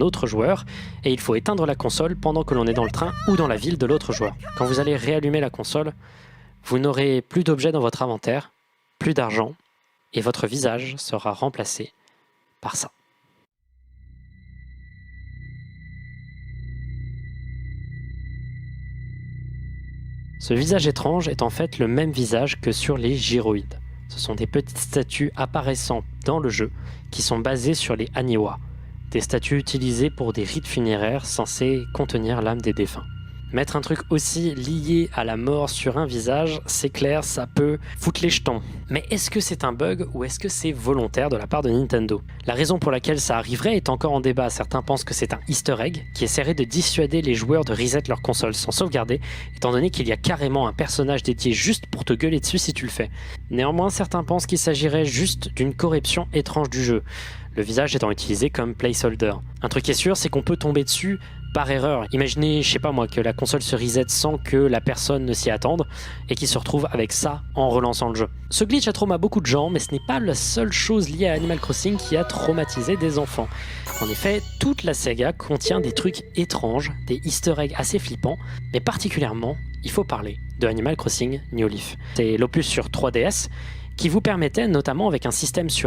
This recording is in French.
autre joueur et il faut éteindre la console pendant que l'on est dans le train ou dans la ville de l'autre joueur. Quand vous allez réallumer la console, vous n'aurez plus d'objets dans votre inventaire, plus d'argent et votre visage sera remplacé par ça. Ce visage étrange est en fait le même visage que sur les gyroïdes. Ce sont des petites statues apparaissant dans le jeu qui sont basées sur les Aniwa, des statues utilisées pour des rites funéraires censés contenir l'âme des défunts. Mettre un truc aussi lié à la mort sur un visage, c'est clair, ça peut foutre les jetons. Mais est-ce que c'est un bug ou est-ce que c'est volontaire de la part de Nintendo? La raison pour laquelle ça arriverait est encore en débat. Certains pensent que c'est un easter egg qui essaierait de dissuader les joueurs de reset leur console sans sauvegarder, étant donné qu'il y a carrément un personnage dédié juste pour te gueuler dessus si tu le fais. Néanmoins, certains pensent qu'il s'agirait juste d'une corruption étrange du jeu, le visage étant utilisé comme placeholder. Un truc qui est sûr, c'est qu'on peut tomber dessus par erreur. Imaginez, je sais pas moi, que la console se reset sans que la personne ne s'y attende et qu'il se retrouve avec ça en relançant le jeu. Ce glitch a traumatisé beaucoup de gens, mais ce n'est pas la seule chose liée à Animal Crossing qui a traumatisé des enfants. En effet, toute la saga contient des trucs étranges, des easter eggs assez flippants, mais particulièrement, il faut parler de Animal Crossing New Leaf. C'est l'opus sur 3DS qui vous permettait, notamment avec un système sur